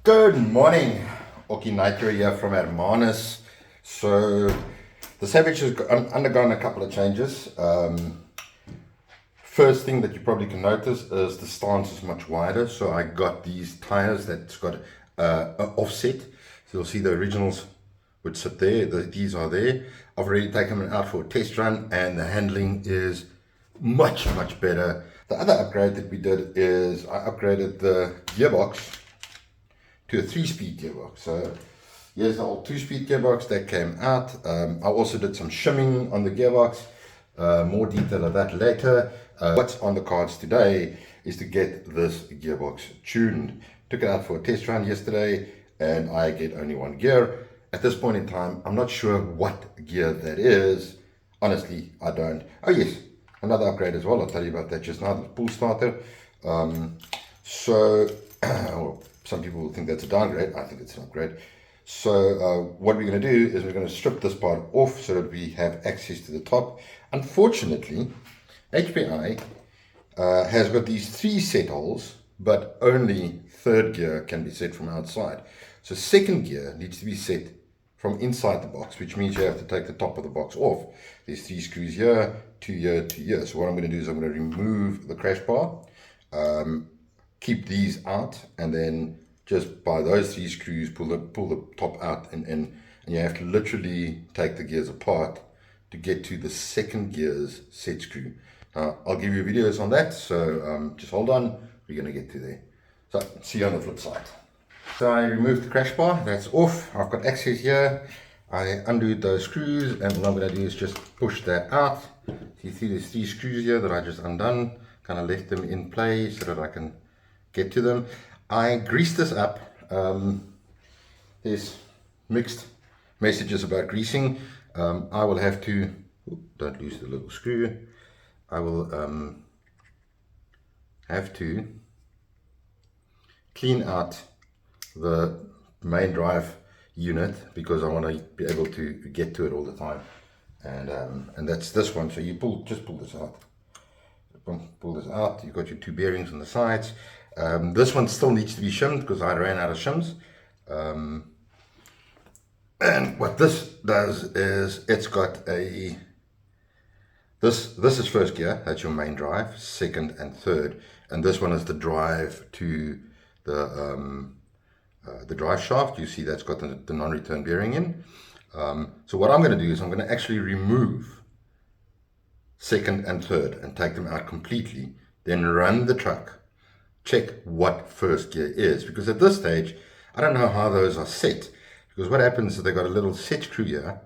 Good morning, Oki Nitro here from Hermanus. So the Savage has undergone a couple of changes. First thing that you probably can notice is the stance is much wider. So I got these tires that's got an offset. So you'll see the originals would sit there. These are there. I've already taken them out for a test run and the handling is much better. The other upgrade that we did is I upgraded the gearbox to a 3-speed gearbox. So here's the old 2-speed gearbox that came out. I also did some shimming on the gearbox. More detail of that later. What's on the cards today is to get this gearbox tuned. Took it out for a test run yesterday and I get only one gear. At this point in time, I'm not sure what gear that is. Honestly, I don't. Oh yes, another upgrade as well. I'll tell you about that just now, the pull starter. Well, some people will think that's a downgrade. I think it's an upgrade. So what we're going to do is we're going to strip this part off so that we have access to the top. Unfortunately, HPI has got these 3 set holes, but only 3rd gear can be set from outside. So 2nd gear needs to be set from inside the box, which means you have to take the top of the box off. There's 3 screws here, 2 here, 2 here. So what I'm going to do is I'm going to remove the crash bar, keep these out, and then just by those 3 screws pull the top out, and you have to literally take the gears apart to get to the 2nd gear's set screw. I'll give you videos on that, so just hold on, we're going to get to there. So see you on the flip side. So I removed the crash bar, that's off. I've got access here. I undid those screws, and what I'm going to do is just push that out. So you see there's 3 screws here that I just undone, kind of left them in place so that I can get to them. I greased this up. There's mixed messages about greasing. I will have to, don't lose the little screw. I will have to clean out the main drive unit because I want to be able to get to it all the time. And that's this one. So you just pull this out. Pull this out. You've got your 2 bearings on the sides. This one still needs to be shimmed because I ran out of shims. And what this does is it's got a this is 1st gear, that's your main drive, 2nd and 3rd, and this one is the drive to the drive shaft. You see that's got the non-return bearing in. So what I'm going to do is I'm going to actually remove 2nd and 3rd and take them out completely, then run the truck, check what 1st gear is, because at this stage I don't know how those are set, because what happens is they've got a little set screw here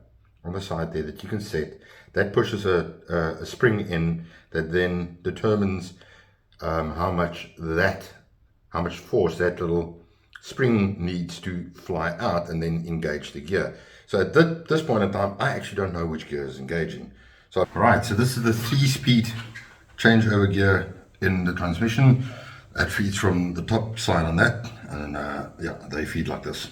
on the side there that you can set, that pushes a spring in that then determines how much force that little spring needs to fly out and then engage the gear. So at this point in time I actually don't know which gear is engaging. So right, so this is the 3-speed changeover gear in the transmission. That feeds from the top side on that, and yeah, they feed like this.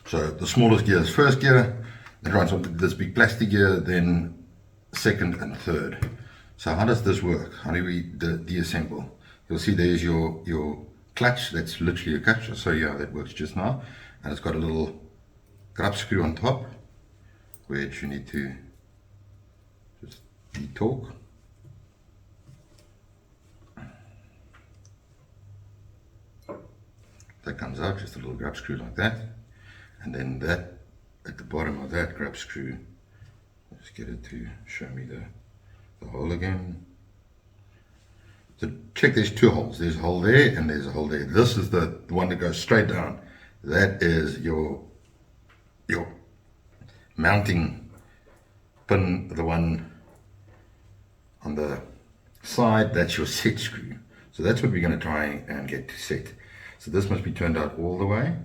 So the smallest gear is 1st gear, then runs onto this big plastic gear, then 2nd and 3rd. So how does this work? How do we deassemble? You'll see there's your clutch, that's literally a clutch. So yeah, that works just now. And it's got a little grub screw on top, which you need to just de-torque. That comes out, just a little grub screw like that, and then that at the bottom of that grub screw, let's get it to show me the hole again. So check, there's 2 holes, there's a hole there and there's a hole there. This is the one that goes straight down. That is your mounting pin, the one on the side, that's your set screw. So that's what we're going to try and get to set. So this must be turned out all the way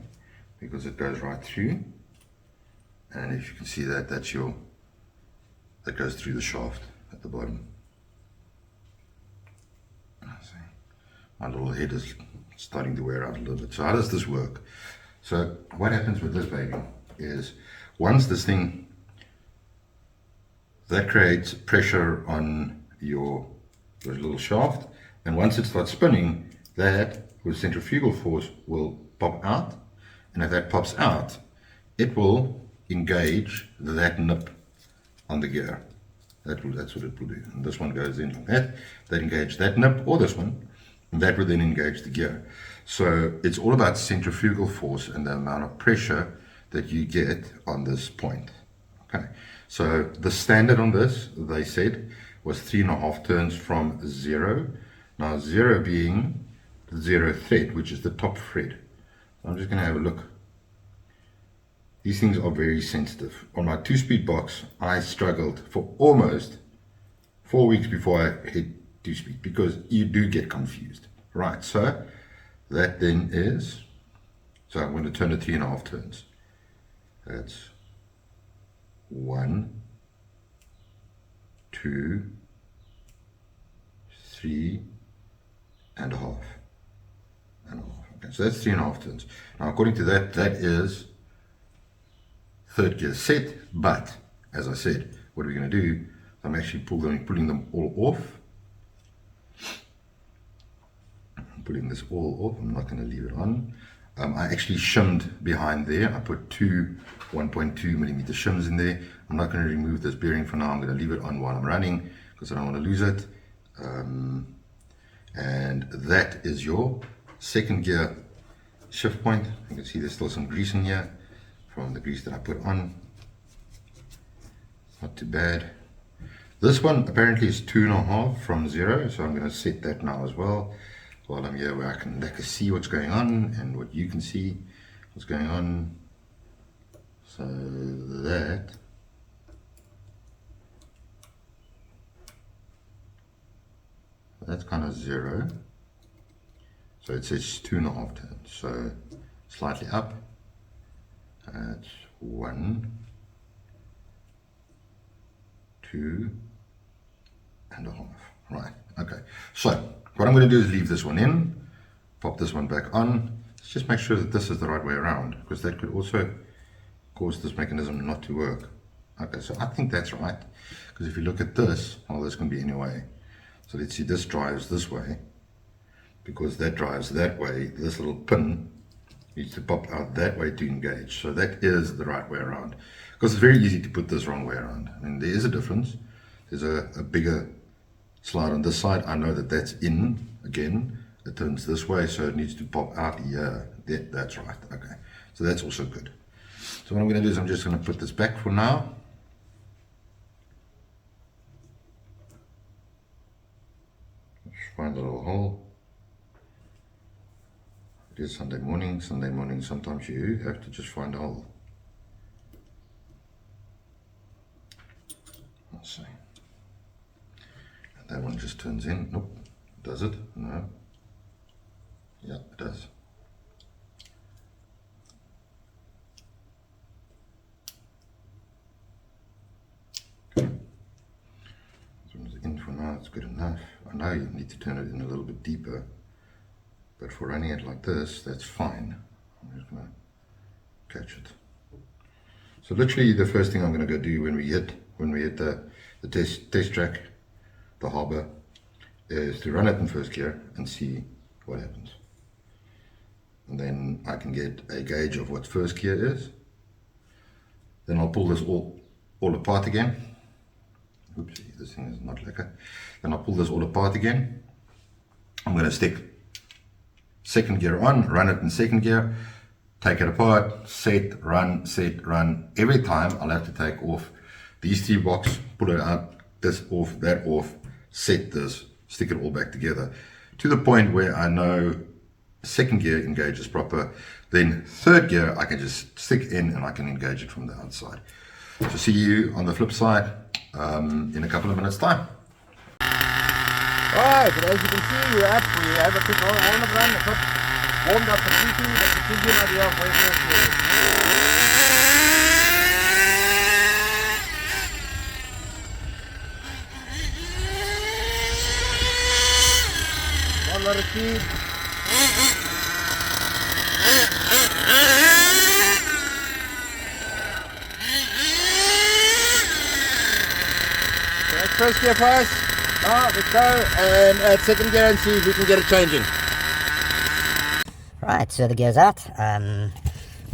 because it goes right through, and if you can see that, that goes through the shaft at the bottom. My little head is starting to wear out a little bit. So how does this work? So what happens with this baby is once this thing, that creates pressure on your little shaft, and once it starts spinning, that with centrifugal force will pop out, and if that pops out, it will engage that nip on the gear. That's what it will do. And this one goes in like that. That engage that nip, or this one, and that will then engage the gear. So it's all about centrifugal force and the amount of pressure that you get on this point. Okay, so the standard on this, they said, was 3.5 turns from 0. Now 0 being the 0 thread, which is the top thread. So I'm just going to have a look. These things are very sensitive. On my 2-speed box, I struggled for almost 4 weeks before I hit 2-speed, because you do get confused. Right, so that then is, so I'm going to turn it 3.5 turns. That's 1, 2, 3 and a half. Okay, so that's 3.5 turns. Now, according to that, that is third gear set, but as I said, what are we going to do? I'm actually pulling them all off. I'm pulling this all off. I'm not going to leave it on. I actually shimmed behind there. I put two 1.2 millimeter shims in there. I'm not going to remove this bearing for now. I'm going to leave it on while I'm running because I don't want to lose it. And that is your second gear shift point. You can see there's still some grease in here from the grease that I put on. Not too bad. This one apparently is 2.5 from 0, so I'm going to set that now as well while I'm here, where I can see what's going on and what you can see what's going on. So that's kind of 0. So it says 2.5 turns, so slightly up. That's 1, 2 and a half. Right, okay. So what I'm going to do is leave this one in, pop this one back on. Let's just make sure that this is the right way around, because that could also cause this mechanism not to work. Okay, so I think that's right, because if you look at this, well, this can be any way. So let's see, this drives this way, because that drives that way. This little pin needs to pop out that way to engage. So that is the right way around, because it's very easy to put this wrong way around. I mean, there is a difference. There's a bigger slide on this side. I know that that's in again. It turns this way, so it needs to pop out here. That's right. Okay, so that's also good. So what I'm going to do is I'm just going to put this back for now. Just find a little hole. It is Sunday morning. Sunday morning, sometimes you have to just find a hole. Let's see. And that one just turns in. Nope. Does it? No. Yeah, it does. Okay. This one's in for now. It's good enough. I know you need to turn it in a little bit deeper, but for running it like this, that's fine. I'm just going to catch it. So literally the first thing I'm going to go do when we hit the test track, the harbor, is to run it in first gear and see what happens. And then I can get a gauge of what first gear is. Then I'll pull this all apart again. Oopsie, this thing is not lekker. Then I'll pull this all apart again. I'm going to stick second gear on, run it in second gear, take it apart, set, run, set, run. Every time I'll have to take off these 3 blocks, pull it out, this off, that off, set this, stick it all back together, to the point where I know second gear engages proper. Then third gear I can just stick in and I can engage it from the outside. So see you on the flip side in a couple of minutes time. Alright, but as you can see, we're up. We have a quick warm-up run. The foot warmed up completely. That should give you an idea of where it is. One lot of speed. So that's first gear for us. Now let's go and add second gear and see if we can get it changing. Right, so the gear's out.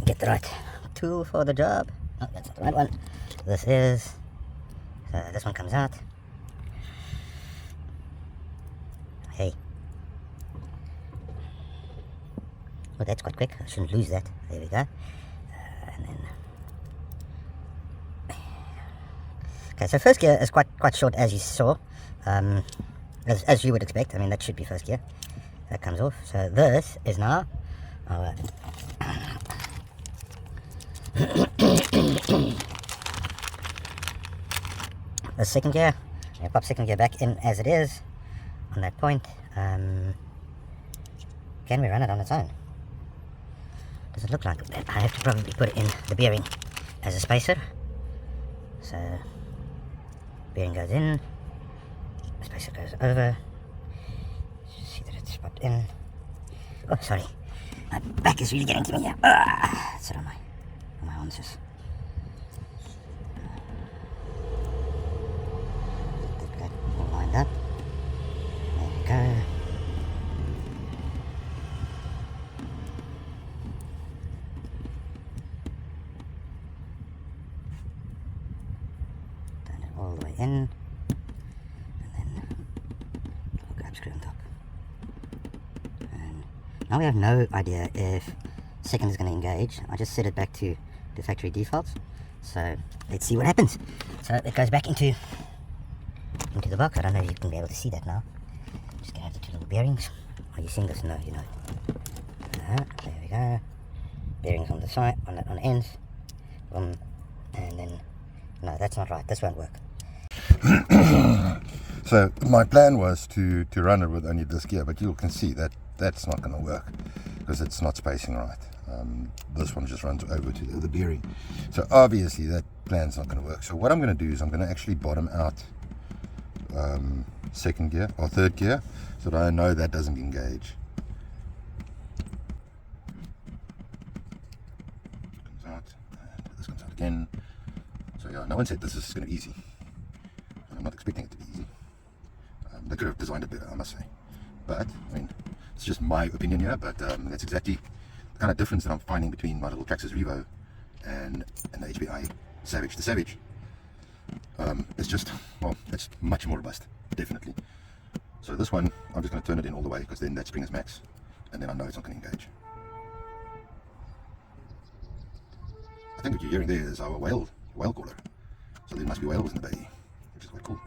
Get the right tool for the job. Oh, that's not the right one. This is. So this one comes out. Hey. Oh, that's quite quick. I shouldn't lose that. There we go. And then. Okay, so first gear is quite short, as you saw. As you would expect. I mean, that should be first gear. That comes off. So this is now our the second gear. I pop second gear back in as it is on that point. Can we run it on its own? Does it look like that? I have to probably put it in the bearing as a spacer. So bearing goes in, the spacer goes over. See that it's popped in. Oh, sorry, my back is really getting to me here. Sit on my haunches. Get that all lined up. There we go. Turn it all the way in, and then little grab screw on top. And now we have no idea if second is going to engage. I just set it back to the factory defaults. So let's see what happens. So it goes back into the box. I don't know if you can be able to see that now. Just gonna have the two little bearings. Are you seeing this? No, you're not. There we go. Bearings on the side, on the ends. And then no, that's not right. This won't work. So my plan was to run it with only this gear, but you can see that that's not going to work because it's not spacing right. This one just runs over to the bearing. So obviously that plan's not going to work. So what I'm going to do is I'm going to actually bottom out second gear or third gear so that I know that doesn't engage. Comes out, and this comes out again. So yeah, no one said this is going to be easy. And I'm not expecting it to be easy. They could have designed it better, I must say. But, I mean, it's just my opinion here, but that's exactly the kind of difference that I'm finding between my little Traxxas Revo and the HPI Savage. The Savage, it's just, well, it's much more robust, definitely. So this one, I'm just going to turn it in all the way, because then that spring is max, and then I know it's not going to engage. I think what you're hearing there is our whale caller. So there must be whales in the bay, which is quite cool.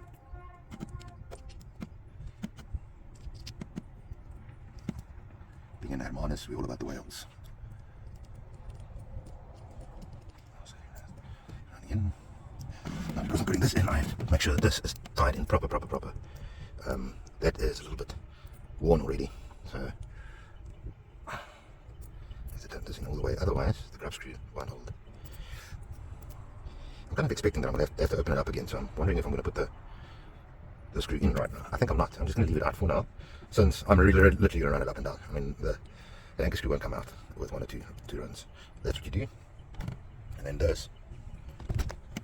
Being in Hermanus, we're all about the whales. Again. Now, because I'm putting this in, I have to make sure that this is tied in proper. That is a little bit worn already, so I have to turn this in all the way, otherwise the grub screw won't hold. I'm kind of expecting that I'm going to have to open it up again, so I'm wondering if I'm going to put the screw in right now. I think I'm not. I'm just going to leave it out for now, since I'm really literally going to run it up and down. I mean, the anchor screw won't come out with one or two runs. That's what you do. And then this,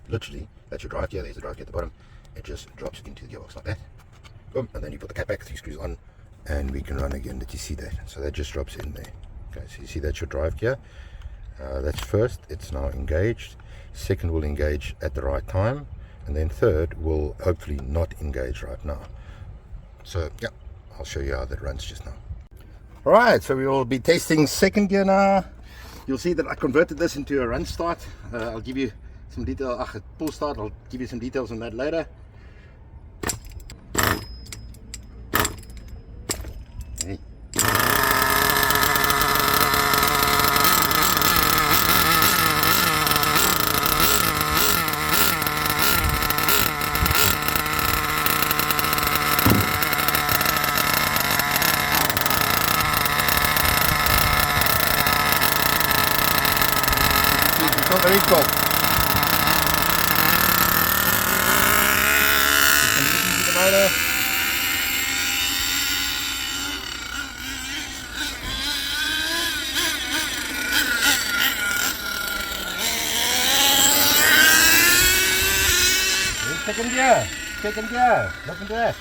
literally, that's your drive gear. There's the drive gear at the bottom. It just drops into the gearbox like that. Boom. And then you put the cap back, 3 screws on, and we can run again. Did you see that? So that just drops in there. Okay, so you see that's your drive gear. That's first. It's now engaged. Second will engage at the right time, and then third will hopefully not engage right now. So yeah, I'll show you how that runs just now. Alright, so we will be testing second gear now. You'll see that I converted this into a run start. I'll give you some detail, a pull start. I'll give you some details on that later. Hey. Very cool. Second gear, look into that.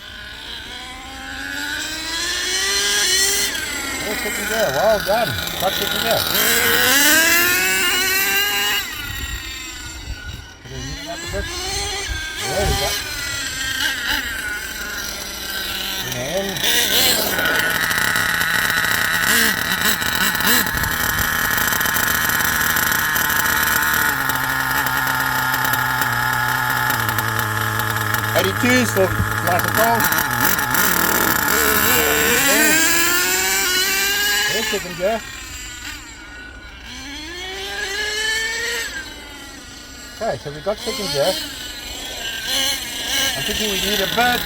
First second gear, well done. Top second gear. There we go. And 82, so nice and cold. There's second gear. Okay, so we got second gear. I'm thinking we need a bit.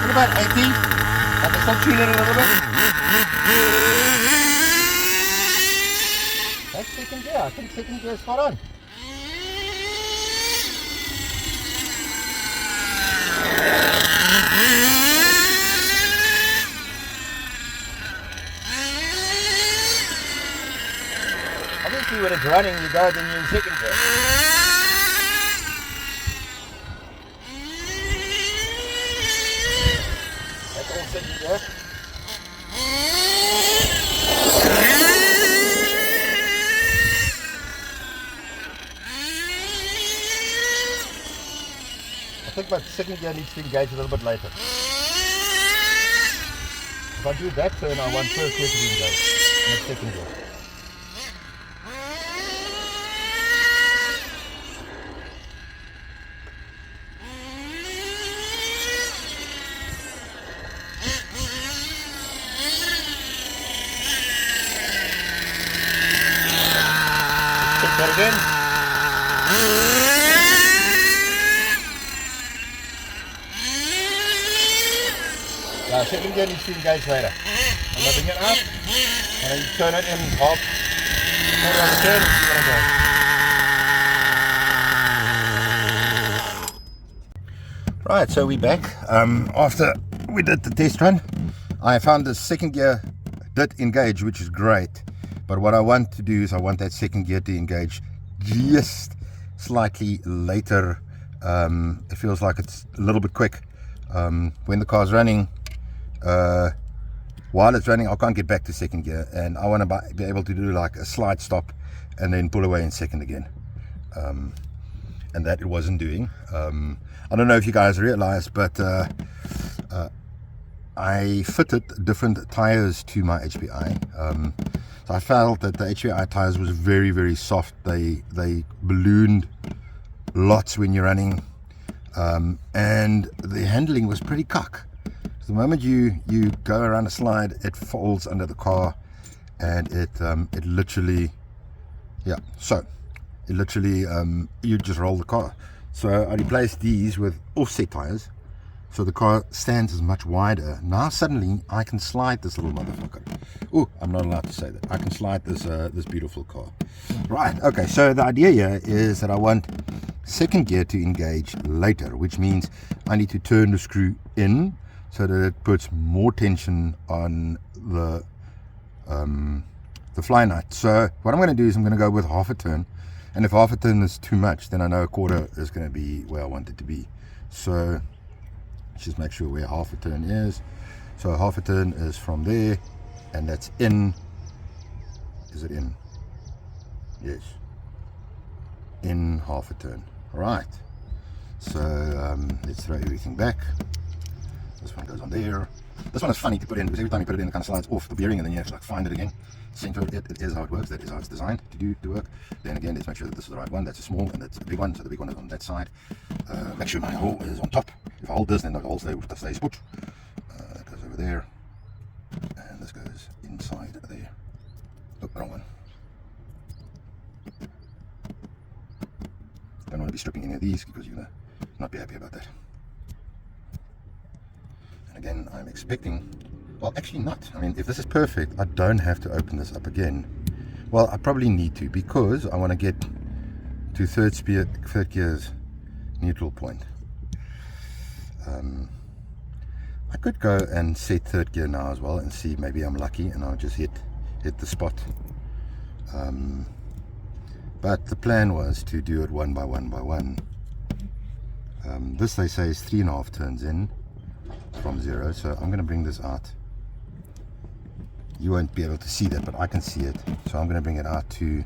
About 80. I can still tune it a little bit. That's second gear. I think second gear is spot on. Obviously when it's running you go then you're in second gear. Second gear. I think my second gear needs to engage a little bit later. If I do that turn, I want first gear to be engaged, not second gear. That again. Now second gear needs to engage later. I'm letting it up and then you turn it in half. Turn it on the turn and see what it goes. Right, so we're back. After we did the test run, I found the second gear did engage, which is great. But what I want to do is I want that second gear to engage just slightly later. It feels like it's a little bit quick. When the car's running, while it's running, I can't get back to second gear. And I want to be able to do like a slide stop and then pull away in second again. And that it wasn't doing. I don't know if you guys realize, but I fitted different tires to my HPI. So I felt that the HPI tires was very, very soft. They ballooned lots when you're running, and the handling was pretty cock. So the moment you go around a slide, it folds under the car, and it literally, yeah. So it literally you just roll the car. So I replaced these with offset tires. So the car stands is much wider. Now suddenly I can slide this little motherfucker. Oh, I'm not allowed to say that. I can slide this this beautiful car. Right, okay, so the idea here is that I want second gear to engage later, which means I need to turn the screw in so that it puts more tension on the fly nut. So what I'm going to do is I'm going to go with half a turn. And if half a turn is too much, then I know a quarter is going to be where I want it to be. So just make sure where half a turn is. So half a turn is from there, and that's in. Is it in? Yes, in half a turn. All right, so let's throw everything back. This one goes on there. This one is funny to put in because every time you put it in, it kind of slides off the bearing and then you have to like find it again. Center it is how it works. That is how it's designed to do the work. Then again, let's make sure that this is the right one. That's a small and that's a big one. So the big one is on that side. Make sure my hole is on top. If I hold this, then the hole stays put. That goes over there, and this goes inside there. Oh, wrong one. want to be stripping any of these because you're going to not be happy about that. And again, I'm expecting, well, actually not. I mean, if this is perfect, I don't have to open this up again. Well, I probably need to, because I want to get to third gear's neutral point. I could go and set third gear now as well and see, maybe I'm lucky and I'll just hit the spot. But the plan was to do it one by one. This, they say, is 3.5 turns in from 0, so I'm going to bring this out. You won't be able to see that, but I can see it, so I'm going to bring it out to,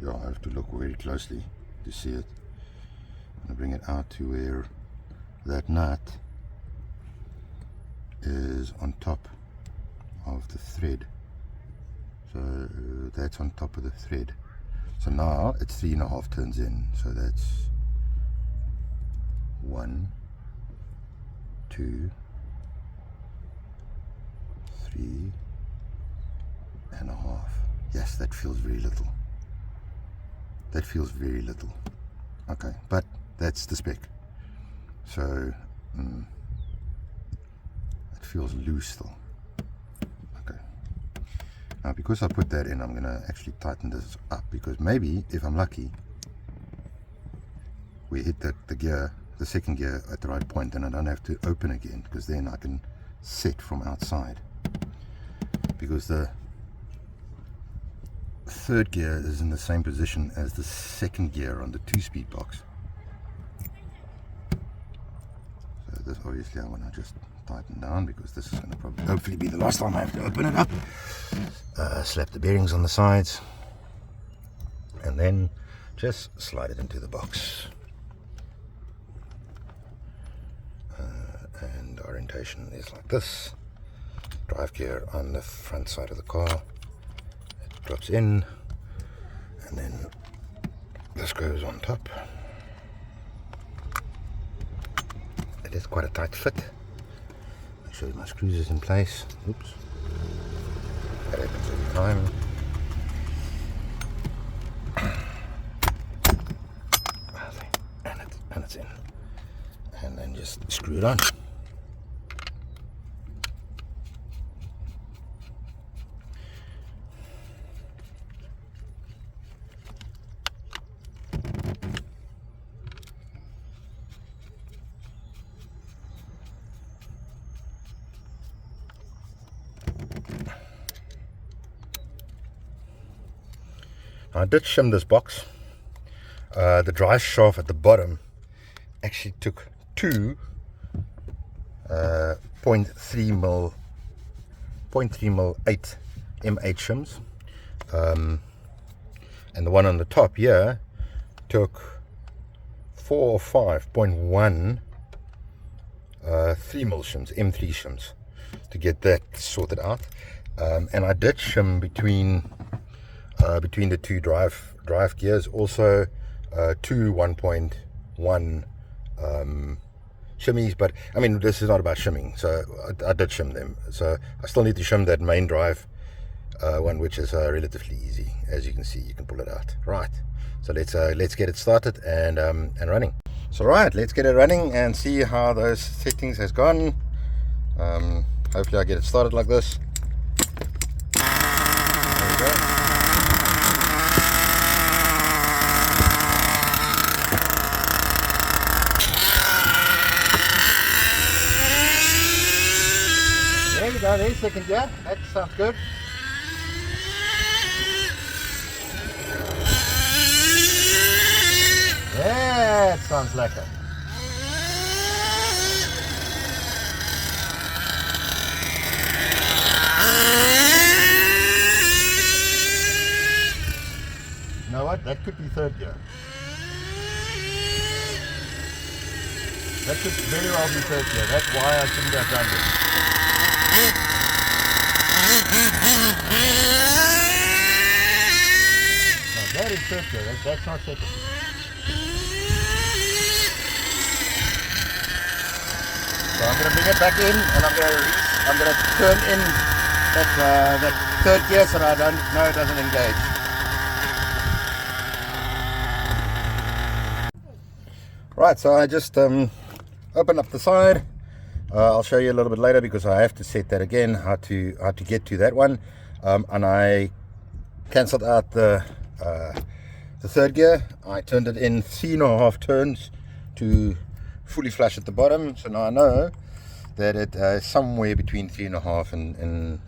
yeah, I have to look very closely to see it. I'm going to bring it out to where that nut is on top of the thread. So that's on top of the thread. So now it's 3.5 turns in. So that's 1, 2, 3.5. Yes, that feels very little. That feels very little. Okay, but that's the spec. So it feels loose still. Okay. Now, because I put that in, I'm going to actually tighten this up, because maybe, if I'm lucky, we hit the gear, the second gear at the right point, and I don't have to open again, because then I can set from outside. Because the third gear is in the same position as the second gear on the 2-speed box. So this, obviously, I want to just tighten down, because this is going to probably hopefully be the last time I have to open it up. Slap the bearings on the sides, and then just slide it into the box. And orientation is like this. Drive gear on the front side of the car. It drops in, and then this goes on top. It is quite a tight fit. Make sure my screws is in place. Oops. That happens every time. And it's in. And then just screw it on. I did shim this box. The drive shaft at the bottom actually took two 0.3 mil 8 M8 shims, and the one on the top here took 4 or 5.1 3 mil shims, M3 shims, to get that sorted out. And I did shim between the two drive gears, also two 1.1 shimmies, but I mean, this is not about shimming, so I did shim them. So I still need to shim that main drive one, which is relatively easy. As you can see, you can pull it out. Right, so let's get it started and running. So right, let's get it running and see how those settings has gone. Hopefully I get it started like this. There we go. There you go, there's second gear. That sounds good. That sounds lekker. You know what? That could be third gear. That could very well be third gear. That's why I shouldn't have done this. No, that is third gear. That's not second. So I'm going to bring it back in, and I'm going to turn in that third gear so that I don't know it doesn't engage. Right, so I just open up the side. I'll show you a little bit later because I have to set that again, how to get to that one. And I cancelled out the third gear. I turned it in 3.5 turns to fully flush at the bottom. So now I know that it somewhere between 3.5 and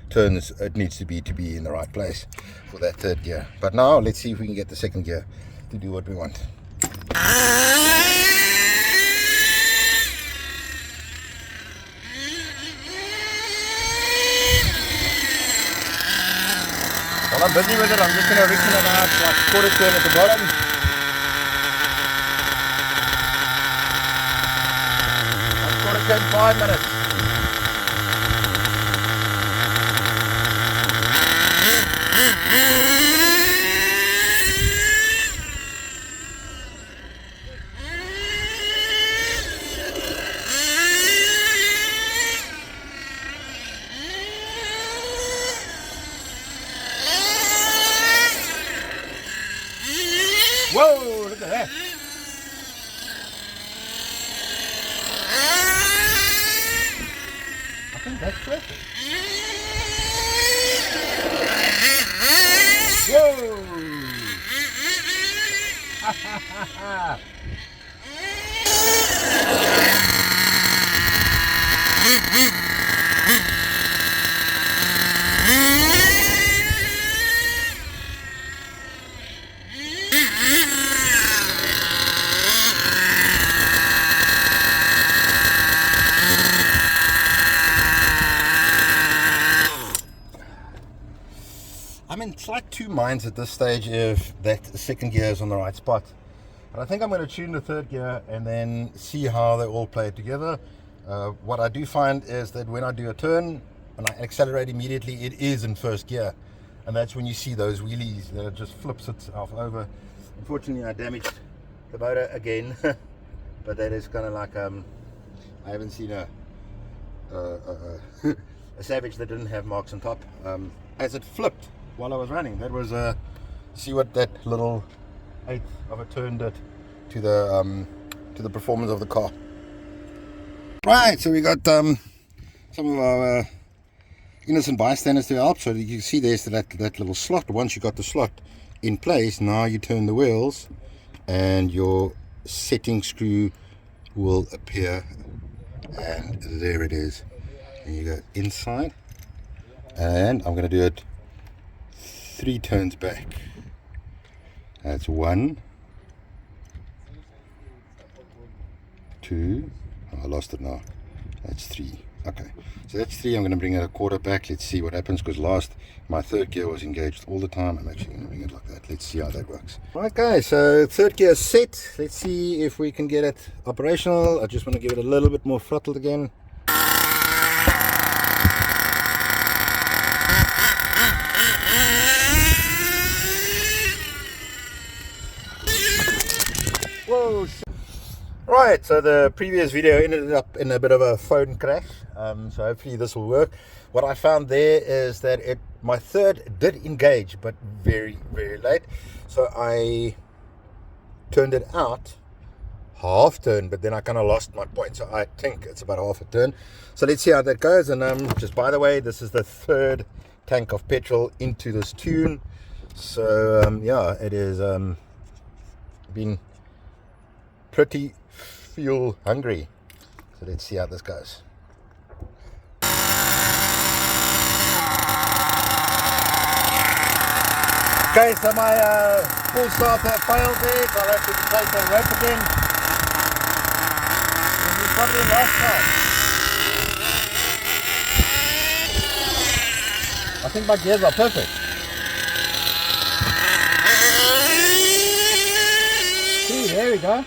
turns it needs to be in the right place for that third gear. But now let's see if we can get the second gear to do what we want. While I'm busy with it, I'm just going to richen it out like quarter turn at the bottom. Quarter turn, 5 minutes. Whoa, look at that. I think that's perfect. Whoa! I'm in like two minds at this stage if that second gear is on the right spot. And I think I'm going to tune the third gear and then see how they all play together. What I do find is that when I do a turn and I accelerate immediately, it is in first gear. And that's when you see those wheelies that it just flips itself over. Unfortunately, I damaged the motor again. But that is kind of like, I haven't seen a Savage that didn't have marks on top. As it flipped while I was running, that was see what that little eighth of a turn did to the performance of the car. Right, so we got some of our innocent bystanders to help. So you can see there's that little slot. Once you got the slot in place, now you turn the wheels and your setting screw will appear, and there it is. And you go inside, and I'm going to do it 3 turns back. That's 1, 2, oh, I lost it now. That's 3. Okay, so that's 3. I'm going to bring it a quarter back. Let's see what happens, because last my third gear was engaged all the time. I'm actually going to bring it like that. Let's see how that works. Right guys, so third gear is set. Let's see if we can get it operational. I just want to give it a little bit more throttle again. Whoa. Right, so the previous video ended up in a bit of a phone crash, so hopefully this will work. What I found there is that my third did engage, but very, very late. So I turned it out half turn, but then I kind of lost my point, so I think it's about half a turn. So let's see how that goes. And just by the way, this is the third tank of petrol into this tune. So yeah, it is been pretty fuel hungry. So let's see how this goes. Okay, so my full starter failed there, so I'll have to replace that rope again. And we've got it last time. I think my gears are perfect. See, there we go.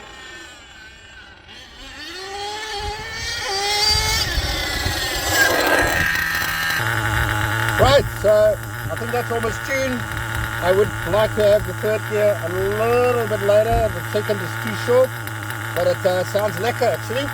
Right, so I think that's almost tuned. I would like to have the third gear a little bit later. The second is too short, but it sounds lekker actually.